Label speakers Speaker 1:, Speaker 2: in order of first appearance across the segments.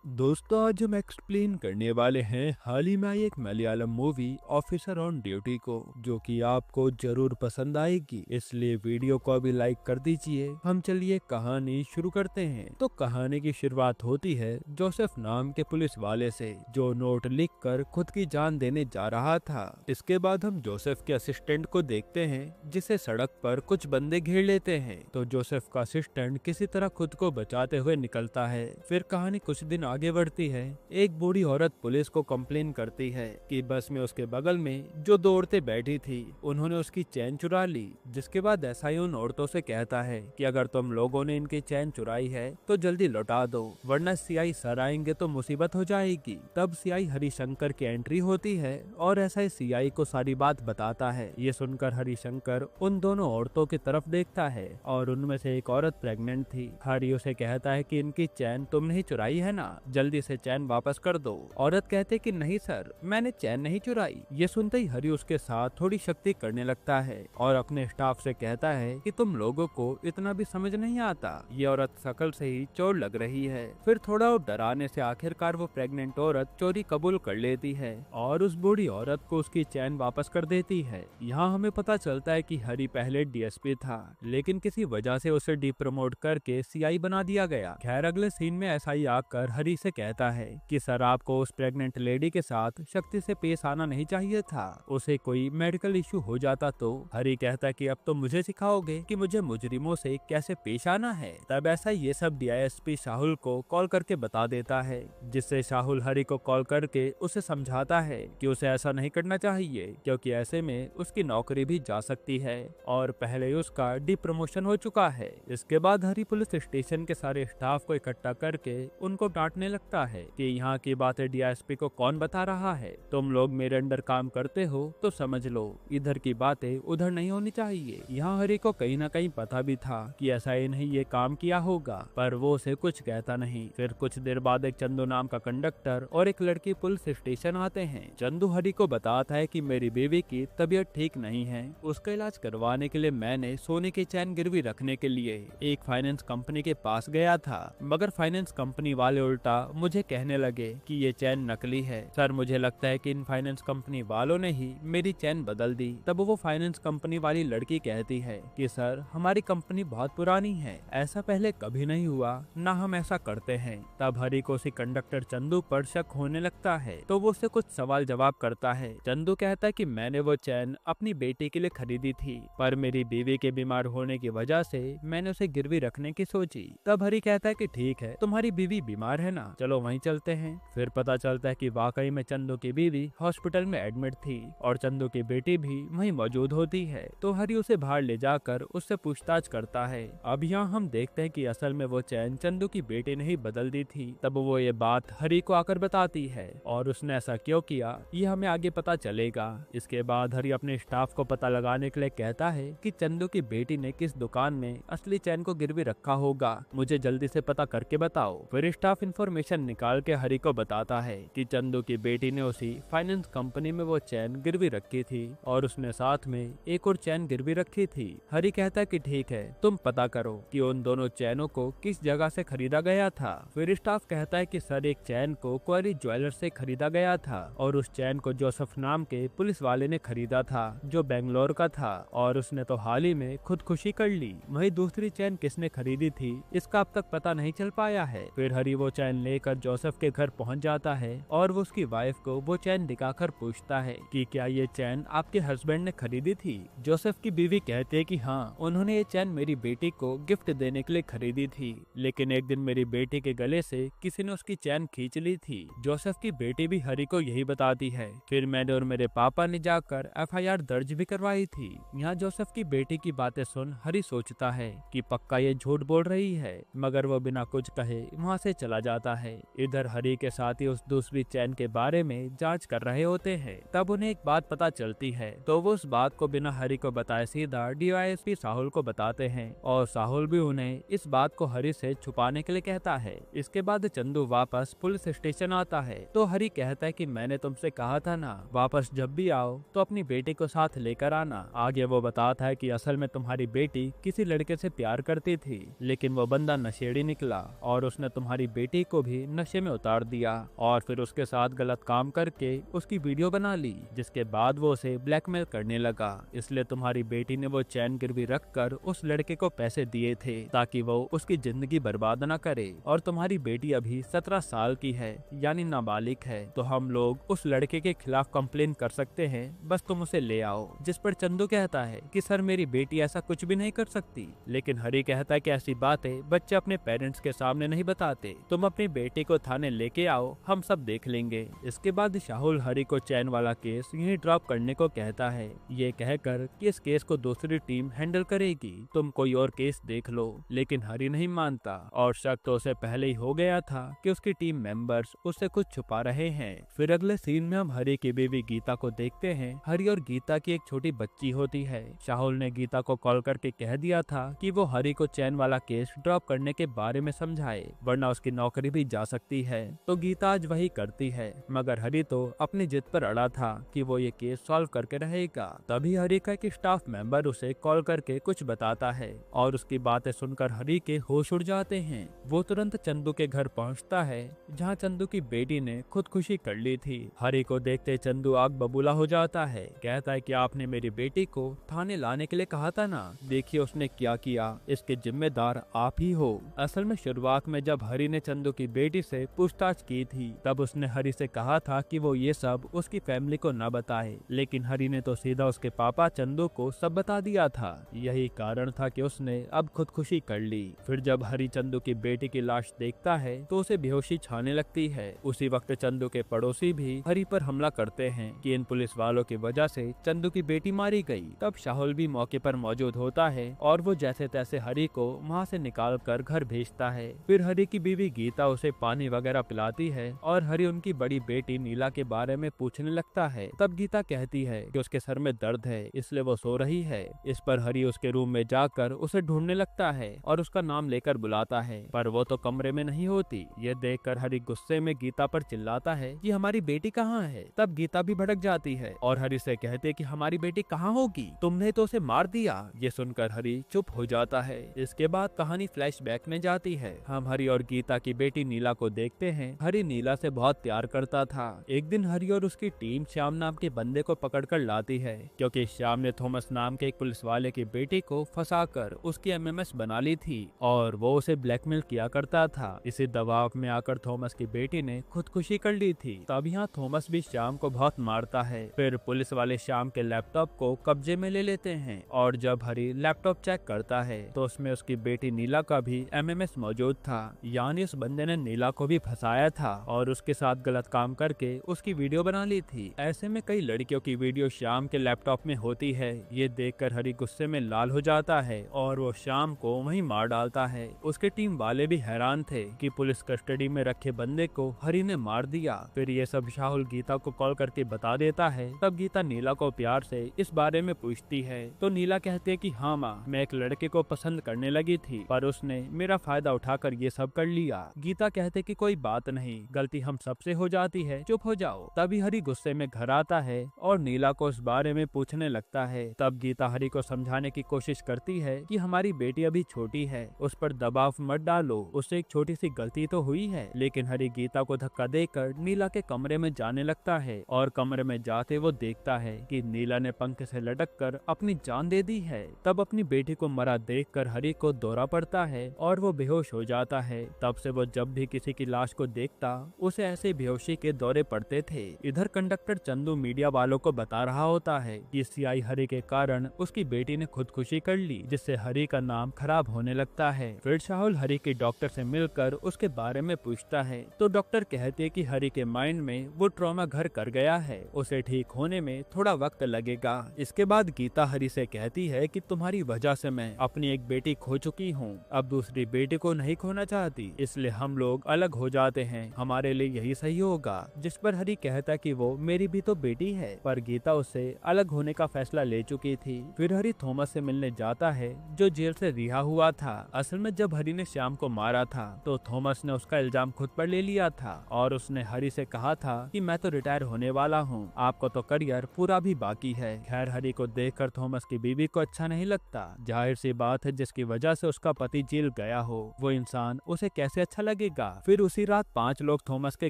Speaker 1: दोस्तों, आज हम एक्सप्लेन करने वाले हैं हाल ही में आई एक Malayalam movie officer on duty को, जो कि आपको जरूर पसंद आएगी। इसलिए वीडियो को अभी लाइक कर दीजिए। हम चलिए कहानी शुरू करते हैं। तो कहानी की शुरुआत होती है जोसेफ नाम के पुलिस वाले से, जो नोट लिखकर खुद की जान देने जा रहा था। इसके बाद हम जोसेफ के असिस्टेंट को देखते हैं, जिसे सड़क पर कुछ बंदे घेर लेते हैं। तो जोसेफ का असिस्टेंट किसी तरह खुद को बचाते हुए निकलता है। फिर कहानी कुछ दिन आगे बढ़ती है। एक बूढ़ी औरत पुलिस को कंप्लेन करती है कि बस में उसके बगल में जो दो औरतें बैठी थी, उन्होंने उसकी चैन चुरा ली। जिसके बाद एसआई उन औरतों से कहता है कि अगर तुम लोगों ने इनकी चैन चुराई है तो जल्दी लौटा दो, वरना सीआई सर आएंगे तो मुसीबत हो जाएगी। तब सीआई हरिशंकर की एंट्री होती है और एसआई सीआई को सारी बात बताता है। ये सुनकर हरिशंकर उन दोनों औरतों की तरफ देखता है और उनमें से एक औरत प्रेग्नेंट थी। हरि उसे कहता है कि इनकी चैन तुमने ही चुराई है ना, जल्दी से चैन वापस कर दो। औरत कहते कि नहीं सर, मैंने चैन नहीं चुराई। ये सुनते ही हरि उसके साथ थोड़ी शक्ति करने लगता है और अपने स्टाफ से कहता है कि तुम लोगों को इतना भी समझ नहीं आता। ये औरत शकल से ही चोर लग रही है। फिर थोड़ा और डराने से आखिरकार वो प्रेग्नेंट औरत चोरी कबूल कर लेती है और उस बूढ़ी औरत को उसकी चैन वापस कर देती है। यहाँ हमें पता चलता है कि हरि पहले डीएसपी था, लेकिन किसी वजह से उसे डिप्रमोट करके सीआई बना दिया गया। खैर, अगले सीन में एसआई आकर हरि से कहता है कि सर, आपको उस प्रेग्नेंट लेडी के साथ सख्ती से पेश आना नहीं चाहिए था। उसे कोई मेडिकल इशू हो जाता तो। हरि कहता कि अब तो मुझे सिखाओगे कि मुझे मुजरिमों से कैसे पेश आना है। तब ऐसा ये सब डीआईएसपी शाहुल को कॉल करके बता देता है, जिससे शाहुल हरि को कॉल करके उसे समझाता है कि उसे ऐसा नहीं करना चाहिए, क्योंकि ऐसे में उसकी नौकरी भी जा सकती है और पहले उसका डिप्रमोशन हो चुका है। इसके बाद हरि पुलिस स्टेशन के सारे स्टाफ को इकट्ठा करके उनको डांटने लगता है कि यहाँ की बातें डीएसपी को कौन बता रहा है। तुम लोग मेरे अंडर काम करते हो तो समझ लो, इधर की बातें उधर नहीं होनी चाहिए। यहाँ हरि को कहीं ना कहीं पता भी था कि एसआई ने ये काम किया होगा, पर वो उसे कुछ कहता नहीं। फिर कुछ देर बाद एक चंदू नाम का कंडक्टर और एक लड़की पुलिस स्टेशन आते हैं। चंदू हरि को बताता है कि मेरी बीवी की तबीयत ठीक नहीं है, उसका इलाज करवाने के लिए मैंने सोने की चैन गिरवी रखने के लिए एक फाइनेंस कंपनी के पास गया था, मगर फाइनेंस कंपनी वाले उल्टा मुझे कहने लगे कि ये चैन नकली है। सर, मुझे लगता है कि इन फाइनेंस कंपनी वालों ने ही मेरी चैन बदल दी। तब वो फाइनेंस कंपनी वाली लड़की कहती है कि सर, हमारी कंपनी बहुत पुरानी है, ऐसा पहले कभी नहीं हुआ, ना हम ऐसा करते हैं। तब हरि को उसी कंडक्टर चंदू पर शक होने लगता है, तो वो उससे कुछ सवाल जवाब करता है। चंदू कहता है कि मैंने वो चैन अपनी बेटी के लिए खरीदी थी, पर मेरी बीवी के बीमार होने की वजह से मैंने उसे गिरवी रखने की सोची। तब हरि कहता है कि ठीक है, तुम्हारी बीवी बीमार है ना, चलो वहीं चलते हैं। फिर पता चलता है कि वाकई में चंदू की बीवी हॉस्पिटल में एडमिट थी और चंदू की बेटी भी वहीं मौजूद होती है। तो हरि उसे बाहर ले जाकर उससे पूछताछ करता है। अब यहाँ हम देखते हैं कि असल में वो चैन चंदू की बेटी ने ही बदल दी थी। तब वो ये बात हरि को आकर बताती है और उसने ऐसा क्यों किया ये हमें आगे पता चलेगा। इसके बाद हरि अपने स्टाफ को पता लगाने के लिए कहता है कि चंदू की बेटी ने किस दुकान में असली चैन को गिरवी रखा होगा, मुझे जल्दी से पता करके बताओ। फिर स्टाफ इंफॉर्मेशन निकाल के हरि को बताता है कि चंदू की बेटी ने उसी फाइनेंस कंपनी में वो चैन गिरवी रखी थी और उसने साथ में एक और चैन गिरवी रखी थी। हरि कहता है कि ठीक है, तुम पता करो कि उन दोनों चैनों को किस जगह से खरीदा गया था। फिर स्टाफ कहता है कि सर, एक चैन को क्वारी ज्वेलर से खरीदा गया था और उस चैन को जोसेफ नाम के पुलिस वाले ने खरीदा था, जो बेंगलोर का था, और उसने तो हाल ही में खुदकुशी कर ली। वही दूसरी चैन किसने खरीदी थी इसका अब तक पता नहीं चल पाया है। फिर हरि वो चैन लेकर जोसेफ के घर पहुंच जाता है और वो उसकी वाइफ को वो चैन दिखाकर पूछता है कि क्या ये चैन आपके हस्बैंड ने खरीदी थी। जोसेफ की बीवी कहती है कि हाँ, उन्होंने ये चैन मेरी बेटी को गिफ्ट देने के लिए खरीदी थी, लेकिन एक दिन मेरी बेटी के गले से किसी ने उसकी चैन खींच ली थी। जोसेफ की बेटी भी हरि को यही बताती है। फिर मैंने और मेरे पापा ने जाकर एफआईआर दर्ज भी करवाई थी। यहाँ जोसेफ की बेटी की बातें सुन हरि सोचता है कि पक्का ये झूठ बोल रही है, मगर वो बिना कुछ कहे वहाँ से चला जाता है। इधर हरि के साथ ही उस दूसरी चैन के बारे में जांच कर रहे होते हैं। तब उन्हें एक बात पता चलती है, तो वो उस बात को बिना हरि को बताए सीधा डीवाईएसपी साहुल को बताते हैं और साहुल भी उन्हें इस बात को हरि से छुपाने के लिए कहता है। इसके बाद चंदू वापस पुलिस स्टेशन आता है, तो हरि कहता है कि मैंने तुमसे कहा था ना, वापस जब भी आओ तो अपनी बेटी को साथ लेकर आना। आगे वो बताता है कि असल में तुम्हारी बेटी किसी लड़के से प्यार करती थी, लेकिन वो बंदा नशेड़ी निकला और उसने तुम्हारी बेटी को को भी नशे में उतार दिया और फिर उसके साथ गलत काम करके उसकी वीडियो बना ली, जिसके बाद वो उसे ब्लैकमेल करने लगा। इसलिए तुम्हारी बेटी ने वो चैन गिरवी रखकर उस लड़के को पैसे दिए थे ताकि वो उसकी जिंदगी बर्बाद न करे। और तुम्हारी बेटी अभी 17 साल की है, यानी नाबालिग है, तो हम लोग उस लड़के के खिलाफ कंप्लेन कर सकते हैं, बस तुम उसे ले आओ। जिस पर चंदू कहता है कि सर मेरी बेटी ऐसा कुछ भी नहीं कर सकती, लेकिन हरी कहता है कि ऐसी बातें बच्चे अपने पेरेंट्स के सामने नहीं बताते, तुम अपनी बेटी को थाने लेके आओ, हम सब देख लेंगे। इसके बाद शाहुल हरी को चैन वाला केस यहीं ड्रॉप करने को कहता है, ये कहकर कि इस केस को दूसरी टीम हैंडल करेगी, तुम कोई और केस देख लो। लेकिन हरी नहीं मानता और शक तो उसे पहले ही हो गया था कि उसकी टीम मेंबर्स उससे कुछ छुपा रहे हैं। फिर अगले सीन में हम हरी की बीवी गीता को देखते हैं। हरी और गीता की एक छोटी बच्ची होती है। शाहुल ने गीता को कॉल करके कह दिया था कि वो हरी को चैन वाला केस ड्रॉप करने के बारे में समझाए, वरना उसकी नौकरी भी जा सकती है। तो गीता आज वही करती है, मगर हरी तो अपनी जिद पर अड़ा था कि वो ये केस सॉल्व करके रहेगा। तभी हरी का एक स्टाफ मेंबर उसे कॉल करके कुछ बताता है और उसकी बातें सुनकर हरी के होश उड़ जाते हैं। वो तुरंत चंदू के घर पहुंचता है, जहां चंदू की बेटी ने खुदकुशी कर ली थी। हरी को देखते चंदू आग बबूला हो जाता है, कहता है कि आपने मेरी बेटी को थाने लाने के लिए कहा था ना, देखिए उसने क्या किया, इसके जिम्मेदार आप ही हो। असल में शुरुआत में जब हरी ने चंदू की बेटी से पूछताछ की थी, तब उसने हरी से कहा था कि वो ये सब उसकी फैमिली को न बताए, लेकिन हरी ने तो सीधा उसके पापा चंदू को सब बता दिया था। यही कारण था कि उसने अब खुदकुशी कर ली। फिर जब हरी चंदू की बेटी की लाश देखता है तो उसे बेहोशी छाने लगती है। उसी वक्त चंदू के पड़ोसी भी हरी पर हमला करते हैं कि इन पुलिस वालों की वजह से चंदू की बेटी मारी गई। तब शाहुल भी मौके पर मौजूद होता है और वो जैसे तैसे हरी को वहाँ से निकाल कर घर भेजता है। फिर हरी की बीवी गीता उसे पानी वगैरह पिलाती है और हरी उनकी बड़ी बेटी नीला के बारे में पूछने लगता है। तब गीता कहती है कि उसके सर में दर्द है, इसलिए वो सो रही है। इस पर हरी उसके रूम में जाकर उसे ढूंढने लगता है और उसका नाम लेकर बुलाता है, पर वो तो कमरे में नहीं होती। ये देखकर हरी गुस्से में गीता पर चिल्लाता है कि हमारी बेटी कहाँ है। तब गीता भी भड़क जाती है और हरी से कहते कि हमारी बेटी कहाँ होगी, तुमने तो उसे मार दिया। ये सुनकर हरी चुप हो जाता है। इसके बाद कहानी फ्लैशबैक में जाती है। हम हरी और गीता की बेटी नीला को देखते हैं। हरी नीला से बहुत प्यार करता था। एक दिन हरी और उसकी टीम श्याम नाम के बंदे को पकड़कर लाती है, क्योंकि श्याम ने थॉमस नाम के एक पुलिस वाले की बेटी को फंसाकर उसकी एमएमएस बना ली थी और वो उसे ब्लैकमेल किया करता था। इसी दबाव में आकर थॉमस की बेटी ने खुदकुशी कर ली थी। तब यहाँ थॉमस भी श्याम को बहुत मारता है। फिर पुलिस वाले श्याम के लैपटॉप को कब्जे में ले लेते हैं और जब हरी लैपटॉप चेक करता है तो उसमें उसकी बेटी नीला का भी एमएमएस मौजूद था, यानी उस बंदे ने नीला को भी फंसाया था और उसके साथ गलत काम करके उसकी वीडियो बना ली थी। ऐसे में कई लड़कियों की वीडियो श्याम के लैपटॉप में होती है। ये देखकर हरी गुस्से में लाल हो जाता है और वो श्याम को वहीं मार डालता है। उसके टीम वाले भी हैरान थे कि पुलिस कस्टडी में रखे बंदे को हरी ने मार दिया। फिर ये सब शाहुल गीता को कॉल करके बता देता है। तब गीता नीला को प्यार से इस बारे में पूछती है तो नीला कहते है कि हाँ माँ, मैं एक लड़के को पसंद करने लगी थी, पर उसने मेरा फायदा उठाकर ये सब कर लिया। गीता कहते कि कोई बात नहीं, गलती हम सबसे हो जाती है, चुप हो जाओ। तभी हरी गुस्से में घर आता है और नीला को इस बारे में पूछने लगता है। तब गीता हरी को समझाने की कोशिश करती है कि हमारी बेटी अभी छोटी है, उस पर दबाव मत डालो, उससे एक छोटी सी गलती तो हुई है। लेकिन हरी गीता को धक्का देकर नीला के कमरे में जाने लगता है और कमरे में जाते वो देखता है कि नीला ने पंख से लटककर अपनी जान दे दी है। तब अपनी बेटी को मरा देखकर हरी को दौरा पड़ता है और वो बेहोश हो जाता है। तब से वो जब भी किसी की लाश को देखता उसे ऐसे बेहोशी के दौरे पड़ते थे। इधर कंडक्टर चंदू मीडिया वालों को बता रहा होता है कि सीआई हरी के कारण उसकी बेटी ने खुदकुशी कर ली, जिससे हरी का नाम खराब होने लगता है। फिर शाहुल हरी के डॉक्टर से मिलकर उसके बारे में पूछता है तो डॉक्टर कहते हैं कि हरी के माइंड में वो ट्रॉमा घर कर गया है, उसे ठीक होने में थोड़ा वक्त लगेगा। इसके बाद गीता हरी से कहती है कि तुम्हारी वजह से मैं अपनी एक बेटी खो चुकी हूँ, अब दूसरी बेटी को नहीं खोना चाहती, इसलिए हम लोग अलग हो जाते हैं, हमारे लिए यही सही होगा। जिस पर हरी कहता कि वो मेरी भी तो बेटी है, पर गीता उससे अलग होने का फैसला ले चुकी थी। फिर हरी थॉमस से मिलने जाता है जो जेल से रिहा हुआ था। असल में जब हरी ने श्याम को मारा था तो थॉमस ने उसका इल्जाम खुद पर ले लिया था और उसने हरी से कहा था कि मैं तो रिटायर होने वाला हूँ, आपको तो करियर पूरा भी बाकी है। खैर हरी को देखकर थॉमस की बीवी को अच्छा नहीं लगता। जाहिर सी बात है, जिसकी वजह से उसका पति जेल गया हो वो इंसान उसे कैसे अच्छा लगेगा। लगेगा। फिर उसी रात 5 लोग थॉमस के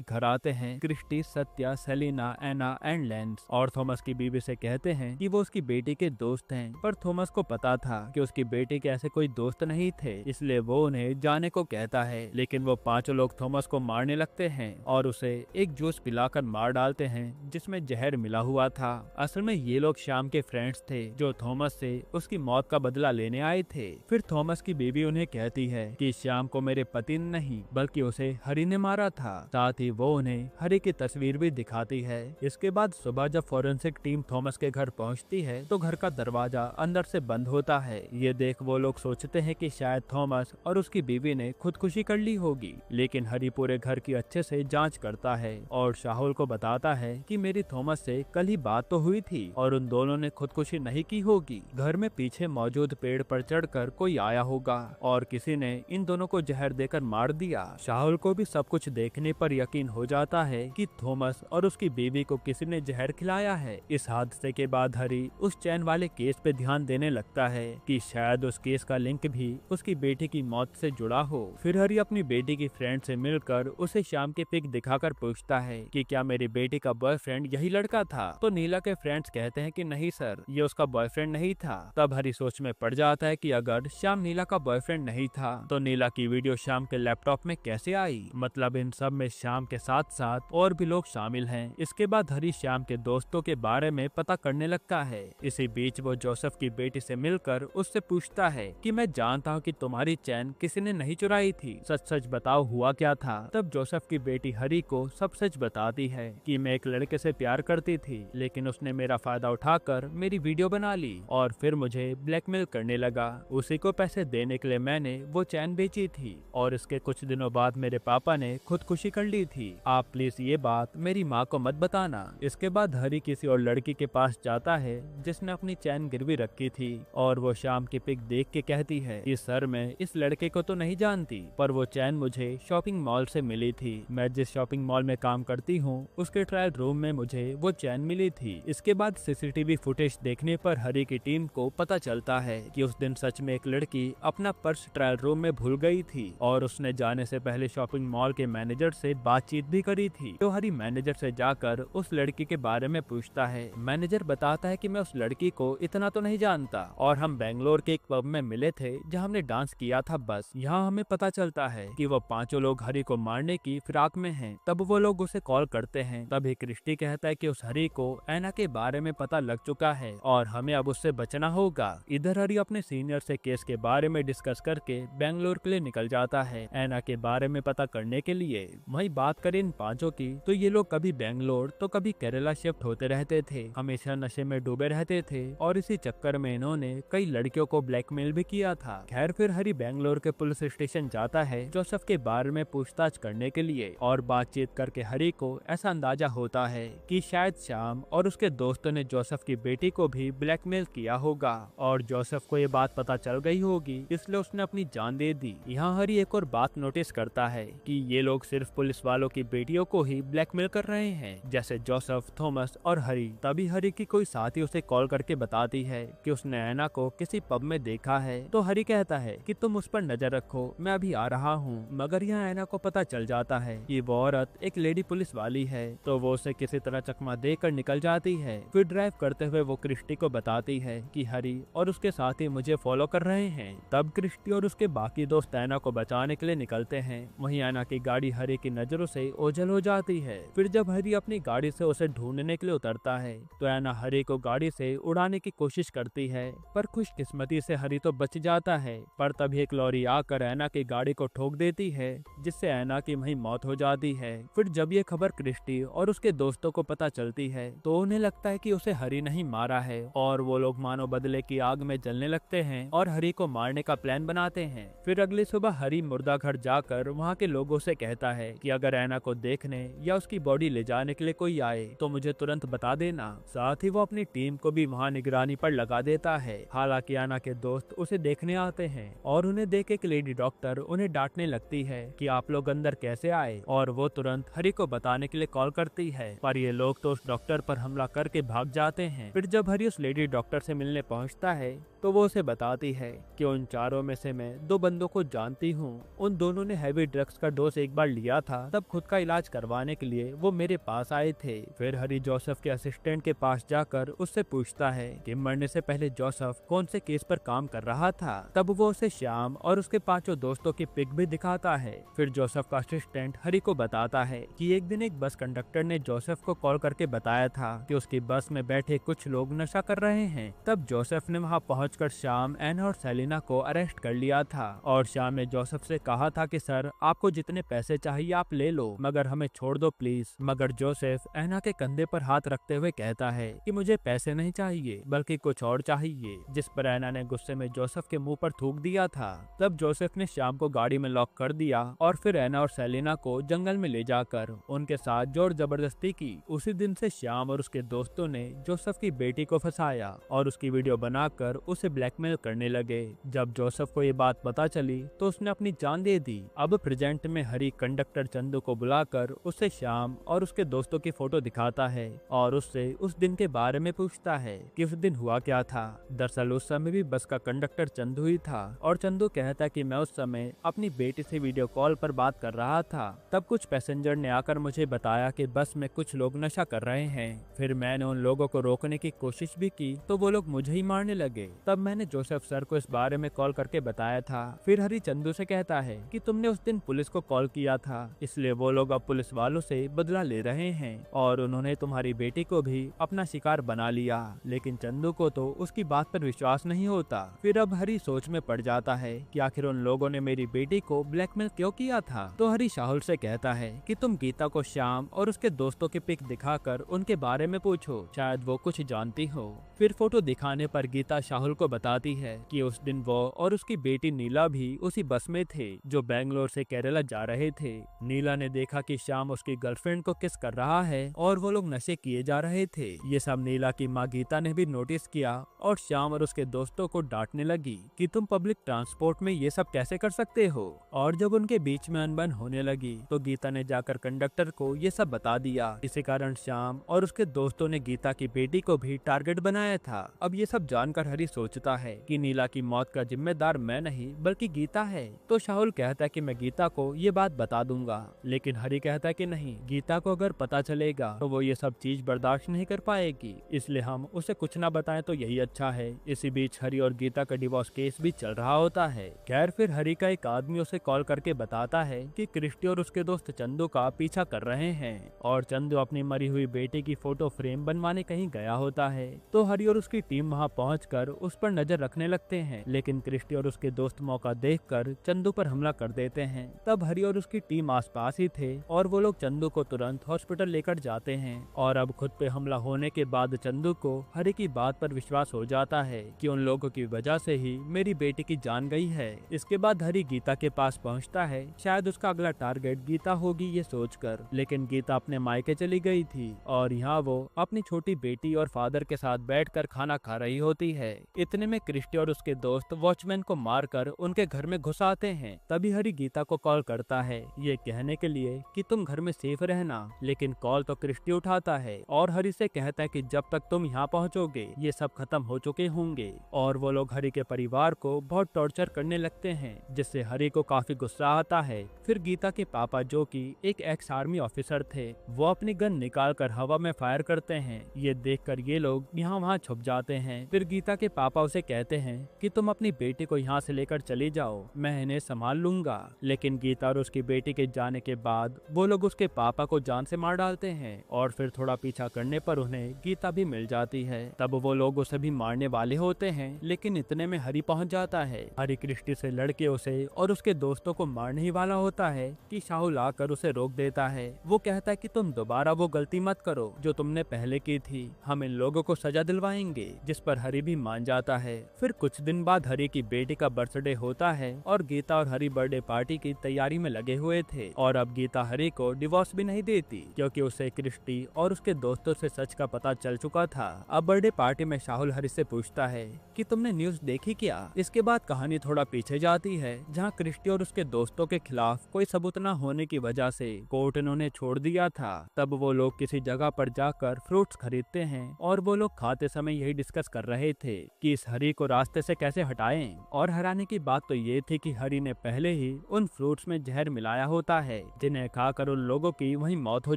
Speaker 1: घर आते हैं, Christy, Satya, Selina, Anna and Lens, और थॉमस की बीवी से कहते हैं कि वो उसकी बेटी के दोस्त हैं। पर थॉमस को पता था कि उसकी बेटी के ऐसे कोई दोस्त नहीं थे, इसलिए वो उन्हें जाने को कहता है। लेकिन वो 5 लोग थॉमस को मारने लगते हैं और उसे एक जूस पिलाकर मार डालते हैं जिसमें जहर मिला हुआ था। असल में ये लोग शाम के फ्रेंड्स थे जो थॉमस से उसकी मौत का बदला लेने आए थे। फिर थॉमस की बीवी उन्हें कहती है कि शाम को मेरे पति ने नहीं बल्कि उसे हरी ने मारा था। साथ ही वो उन्हें हरी की तस्वीर भी दिखाती है। इसके बाद सुबह जब फॉरेंसिक टीम थॉमस के घर पहुंचती है तो घर का दरवाजा अंदर से बंद होता है। ये देख वो लोग सोचते हैं कि शायद थॉमस और उसकी बीवी ने खुदकुशी कर ली होगी, लेकिन हरी पूरे घर की अच्छे से जांच करता है और शाहुल को बताता है कि मेरी थॉमस से कल ही बात तो हुई थी और उन दोनों ने खुदकुशी नहीं की होगी। घर में पीछे मौजूद पेड़ पर चढ़कर कोई आया होगा और किसी ने इन दोनों को जहर देकर मार दिया। शाहुल को भी सब कुछ देखने पर यकीन हो जाता है कि थॉमस और उसकी बीवी को किसी ने जहर खिलाया है। इस हादसे के बाद हरी उस चैन वाले केस पे ध्यान देने लगता है कि शायद उस केस का लिंक भी उसकी बेटी की मौत से जुड़ा हो। फिर हरी अपनी बेटी की फ्रेंड से मिलकर उसे शाम के पिक दिखाकर पूछता है कि क्या मेरी बेटी का बॉयफ्रेंड यही लड़का था। तो नीला के फ्रेंड्स कहते हैं कि नहीं सर, ये उसका बॉयफ्रेंड नहीं था। तब हरी सोच में पड़ जाता है कि अगर श्याम नीला का बॉयफ्रेंड नहीं था तो नीला की वीडियो श्याम के लैपटॉप में कैसे आई। मतलब इन सब में श्याम के साथ साथ और भी लोग शामिल हैं। इसके बाद हरी श्याम के दोस्तों के बारे में पता करने लगता है। इसी बीच वो जोसेफ की बेटी से मिलकर उससे पूछता है कि मैं जानता हूँ कि तुम्हारी चैन किसी ने नहीं चुराई थी, सच सच बताओ हुआ क्या था। तब जोसेफ की बेटी हरी को सब सच बताती है कि मैं एक लड़के से प्यार करती थी, लेकिन उसने मेरा फायदा उठाकर मेरी वीडियो बना ली और फिर मुझे ब्लैकमेल करने लगा। उसी को पैसे देने के लिए मैंने वो चैन बेची थी और इसके कुछ दिनों बाद मेरे पापा ने खुदकुशी कर ली थी। आप प्लीज ये बात मेरी माँ को मत बताना। इसके बाद हरी किसी और लड़की के पास जाता है जिसने अपनी चैन गिरवी रखी थी और वो शाम की पिक देख के कहती है कि सर मैं इस लड़के को तो नहीं जानती, पर वो चैन मुझे शॉपिंग मॉल से मिली थी। मैं जिस शॉपिंग मॉल में काम करती हूँ उसके ट्रायल रूम में मुझे वो चैन मिली थी। इसके बाद सीसीटीवी फुटेज देखने पर हरी की टीम को पता चलता है कि उस दिन सच में एक लड़की अपना पर्स ट्रायल रूम में भूल गई थी और उसने जाने से पहले शॉपिंग मॉल के मैनेजर से बातचीत भी करी थी। तो हरी मैनेजर से जाकर उस लड़की के बारे में पूछता है। मैनेजर बताता है कि मैं उस लड़की को इतना तो नहीं जानता और हम बेंगलोर के एक पब में मिले थे जहां हमने डांस किया था। बस यहाँ हमें पता चलता है कि वो 5 लोग हरी को मारने की फिराक में हैं। तब वो लोग उसे कॉल करते हैं। तभी क्रिस्टी कहता है कि उस हरी को एना के बारे में पता लग चुका है और हमें अब उससे बचना होगा। इधर हरी अपने सीनियर से केस के बारे में डिस्कस करके बेंगलोर के लिए निकल जाता है एना के बारे में पता करने के लिए। वहीं बात करें इन 5 की तो ये लोग कभी बेंगलोर तो कभी केरला शिफ्ट होते रहते थे, हमेशा नशे में डूबे रहते थे और इसी चक्कर में इन्होंने कई लड़कियों को ब्लैकमेल भी किया था। खैर फिर हरी बेंगलोर के पुलिस स्टेशन जाता है जोसेफ के बारे में पूछताछ करने के लिए और बातचीत करके हरी को ऐसा अंदाजा होता है कि शायद श्याम और उसके दोस्तों ने जोसेफ की बेटी को भी ब्लैकमेल किया होगा और जोसेफ को ये बात पता चल गई होगी, इसलिए उसने अपनी जान दे दी। यहाँ हरी एक और बात नोटिस करता है कि ये लोग सिर्फ पुलिस वालों की बेटियों को ही ब्लैकमेल कर रहे हैं, जैसे जोसेफ, थॉमस और हरी। तभी हरी की कोई साथी उसे कॉल करके बताती है कि उसने एना को किसी पब में देखा है। तो हरी कहता है कि तुम उस पर नजर रखो, मैं अभी आ रहा हूँ। मगर यहाँ एना को पता चल जाता है कि वो औरत एक लेडी पुलिस वाली है, तो वो उसे किसी तरह चकमा देकर निकल जाती है। फिर ड्राइव करते हुए वो क्रिस्टी को बताती है कि हरी और उसके साथी मुझे फॉलो कर रहे हैं। तब क्रिस्टी और उसके बाकी दोस्त एना को बचाने के लिए निकलते हैं। वहीं एना की गाड़ी हरी की नजरों से ओझल हो जाती है। फिर जब हरी अपनी गाड़ी से उसे ढूंढने के लिए उतरता है तो एना हरी को गाड़ी से उड़ाने की कोशिश करती है, पर खुशकिस्मती से हरी तो बच जाता है। पर तभी एक लॉरी आकर एना की गाड़ी को ठोक देती है, जिससे एना की वहीं मौत हो जाती है। फिर जब ये खबर क्रिस्टी और उसके दोस्तों को पता चलती है तो उन्हें लगता है कि उसे हरी नहीं मारा है और वो लोग मानो बदले की आग में जलने लगते हैं और हरी को मारने का प्लान बनाते हैं। फिर अगली सुबह हरी मुर्दा घर जाकर वहाँ के लोगों से कहता है कि अगर एना को देखने या उसकी बॉडी ले जाने के लिए कोई आए तो मुझे तुरंत बता देना। साथ ही वो अपनी टीम को भी वहाँ निगरानी पर लगा देता है। हालांकि एना के दोस्त उसे देखने आते हैं और उन्हें देख एक लेडी डॉक्टर उन्हें डांटने लगती है कि आप लोग अंदर कैसे आए, और वो तुरंत हरी को बताने के लिए कॉल करती है। पर ये लोग तो उस डॉक्टर पर हमला करके भाग जाते हैं। फिर जब हरी उस लेडी डॉक्टर से मिलने पहुंचता है तो वो उसे बताती है कि उन चारों में से मैं 2 बंदों को जानती हूँ। उन दोनों ने हैवी ड्रग्स का डोज एक बार लिया था, तब खुद का इलाज करवाने के लिए वो मेरे पास आए थे। फिर हरी जोसेफ के असिस्टेंट के पास जाकर उससे पूछता है कि मरने से पहले जोसेफ कौन से केस पर काम कर रहा था। तब वो उसे श्याम और उसके 5 दोस्तों की पिक भी दिखाता है। फिर जोसेफ का असिस्टेंट हरी को बताता है कि एक दिन एक बस कंडक्टर ने जोसेफ को कॉल करके बताया था कि उसकी बस में बैठे कुछ लोग नशा कर रहे हैं। तब जोसेफ ने वहां पहुंचकर श्याम, एना और सेलिना को अरेस्ट कर लिया था और श्याम ने जोसेफ से कहा था कि सर, आपको जितने पैसे चाहिए आप ले लो, मगर हमें छोड़ दो प्लीज। मगर जोसेफ एना के कंधे पर हाथ रखते हुए कहता है कि मुझे पैसे नहीं चाहिए बल्कि कुछ और चाहिए, जिस पर एना ने गुस्से में जोसेफ के मुंह पर थूक दिया था। तब जोसेफ ने श्याम को गाड़ी में लॉक कर दिया और फिर एना और सेलिना को जंगल में ले जाकर उनके साथ जोर जबरदस्ती की। उसी दिन से श्याम और उसके दोस्तों ने जोसेफ की बेटी को फंसाया और उसकी वीडियो बनाकर उसे ब्लैकमेल करने लगे। जब जोसेफ को ये बात पता चली तो उसने अपनी जान दे दी। अब प्रेजेंट में हरी कंडक्टर चंदू को बुलाकर उसे श्याम और उसके दोस्तों की फोटो दिखाता है और उससे उस दिन के बारे में पूछता है कि उस दिन हुआ क्या था। दरअसल उस समय भी बस का कंडक्टर चंदू ही था और चंदू कहता कि मैं उस समय अपनी बेटी से वीडियो कॉल पर बात कर रहा था। तब कुछ पैसेंजर ने आकर मुझे बताया कि बस में कुछ लोग नशा कर रहे हैं। फिर मैंने उन लोगों को रोकने की कोशिश भी की तो वो लोग मुझे ही मारने लगे। तब मैंने जोसेफ सर को इस बारे में कॉल करके बताया था। फिर हरी चंदू से कहता है कि तुमने उस दिन पुलिस को कॉल किया था, इसलिए वो लोग अब पुलिस वालों से बदला ले रहे हैं और उन्होंने तुम्हारी बेटी को भी अपना शिकार बना लिया। लेकिन चंदू को तो उसकी बात पर विश्वास नहीं होता। फिर अब हरी सोच में पड़ जाता है कि आखिर उन लोगों ने मेरी बेटी को ब्लैकमेल क्यों किया था। तो हरी शाहुल से कहता है कि तुम गीता को श्याम और उसके दोस्तों की पिक दिखाकर उनके बारे में पूछो, शायद वो कुछ जानती हो। फिर फोटो दिखाने पर गीता शाहुल को बताती है कि उस दिन वो और उसकी बेटी नीला भी उसी बस में थे जो बेंगलोर से केरला जा रहे थे। नीला ने देखा कि श्याम उसकी गर्लफ्रेंड को किस कर रहा है और वो लोग नशे किए जा रहे थे। ये सब नीला की माँ गीता ने भी नोटिस किया और श्याम और उसके दोस्तों को डांटने लगी कि तुम पब्लिक ट्रांसपोर्ट में ये सब कैसे कर सकते हो। और जब उनके बीच में अनबन होने लगी तो गीता ने जाकर कंडक्टर को ये सब बता दिया। इसी कारण श्याम और उसके दोस्तों ने गीता की बेटी को भी टारगेट बनाया था। अब ये सब जानकर हरी सोचता है कि नीला की मौत का जिम्मेदार मैं नहीं बल्कि गीता है। तो शाहुल कहता है कि मैं गीता को ये बात बता दूंगा, लेकिन हरी कहता है कि नहीं, गीता को अगर पता चलेगा तो वो ये सब चीज बर्दाश्त नहीं कर पाएगी, इसलिए हम उसे कुछ ना बताएं तो यही अच्छा है। इसी बीच हरी और गीता का डिवोर्स केस भी चल रहा होता है। खैर फिर हरी का एक आदमी उसे कॉल करके बताता है कि क्रिस्टी और उसके दोस्त चंदू का पीछा कर रहे हैं और चंदू अपनी मरी हुई बेटी की फोटो फ्रेम बनवाने कहीं गया होता है। तो हरी और उसकी टीम वहां पहुंचकर उस पर नजर रखने लगते हैं, लेकिन क्रिस्टी और उसके दोस्त मौका देखकर चंदू पर हमला कर देते हैं। तब हरी और उसकी टीम आसपास ही थे और वो लोग चंदू को तुरंत हॉस्पिटल लेकर जाते हैं। और अब खुद पे हमला होने के बाद चंदू को हरी की बात पर विश्वास हो जाता है कि उन लोगों की वजह से ही मेरी बेटी की जान गई है। इसके बाद हरी गीता के पास पहुंचता है, शायद उसका अगला टारगेट गीता होगी ये सोचकर, लेकिन गीता अपने मायके चली गई थी और यहाँ वो अपनी छोटी बेटी और फादर के साथ बैठकर खाना खा रही होती है। इतने में क्रिस्टी और उसके दोस्त वॉचमैन को मारकर उनके घर में घुस आते हैं। तभी हरी गीता को कॉल करता है ये कहने के लिए कि तुम घर में सेफ रहना, लेकिन कॉल तो क्रिस्टी उठाता है और हरी से कहता है कि जब तक तुम यहाँ पहुँचोगे ये सब खत्म हो चुके होंगे। और वो लोग हरी के परिवार को बहुत टॉर्चर करने लगते हैं, जिससे हरी को काफी गुस्सा आता है। फिर गीता के पापा जो कि एक एक्स आर्मी ऑफिसर थे, वो अपनी गन निकाल कर हवा में फायर करते हैं। ये देखकर ये लोग यहाँ वहाँ छुप जाते हैं। फिर गीता के पापा उसे कहते हैं कि तुम अपनी बेटी को यहाँ से लेकर चली जाओ, मैं इन्हें संभाल लूंगा। लेकिन गीता और उसकी बेटी के जाने के बाद वो लोग उसके पापा को जान से मार डालते हैं और फिर थोड़ा पीछा करने पर उन्हें गीता भी मिल जाती है। तब वो लोग उसे भी मारने वाले होते हैं, लेकिन इतने में हरी पहुंच जाता है। हरी क्रिस्टी से लड़के उसे और उसके दोस्तों को मारने ही वाला होता है कि शाहुल आकर उसे रोक देता है। वो कहता है कि तुम दोबारा वो गलती मत करो जो तुमने पहले की थी, हम इन लोगों को सजा दिलवाएंगे, जिस पर हरी भी मान जाता है। फिर कुछ दिन बाद हरी की बेटी का बर्थडे होता है और गीता और हरी बर्थडे पार्टी की तैयारी में लगे हुए थे। और अब गीता हरी को डिवोर्स भी नहीं देती क्योंकि उसे क्रिस्टी और उसके दोस्तों से सच का पता चल चुका था। अब बर्थडे पार्टी में शाहुल हरी से पूछता है कि तुमने न्यूज़ देखी क्या। इसके बाद कहानी थोड़ा पीछे जाती है, जहाँ क्रिस्टी और उसके दोस्तों के खिलाफ कोई सबूत न होने की वजह से कोर्ट ने उन्हें छोड़ दिया था। तब वो लोग किसी जगह पर जाकर फ्रूट्स खरीदते हैं और वो लोग खाते समय यही डिस्कस कर रहे थे कि कि इस हरी को रास्ते से कैसे हटाएं। और हैरानी की बात तो ये थी कि हरी ने पहले ही उन फ्रूट्स में जहर मिलाया होता है जिन्हें खाकर उन लोगों की वहीं मौत हो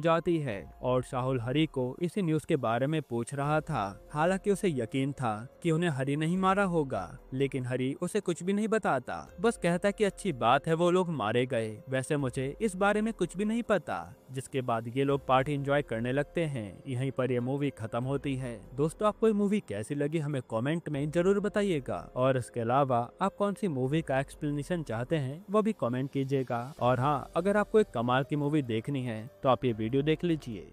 Speaker 1: जाती है। और शाहुल हरी को इसी न्यूज के बारे में पूछ रहा था। हालांकि उसे यकीन था कि उन्हें हरी नहीं मारा होगा, लेकिन हरी उसे कुछ भी नहीं बताता, बस कहता कि अच्छी बात है वो लोग मारे गए, वैसे मुझे इस बारे में कुछ भी नहीं पता। जिसके बाद ये लोग पार्टी एंजॉय करने लगते हैं। यहीं पर ये मूवी खत्म होती है। दोस्तों, आपको ये मूवी कैसी लगी हमें कमेंट में जरूर बताइएगा। और इसके अलावा आप कौन सी मूवी का एक्सप्लेनेशन चाहते हैं वो भी कमेंट कीजिएगा। और हाँ, अगर आपको एक कमाल की मूवी देखनी है तो आप ये वीडियो देख लीजिए।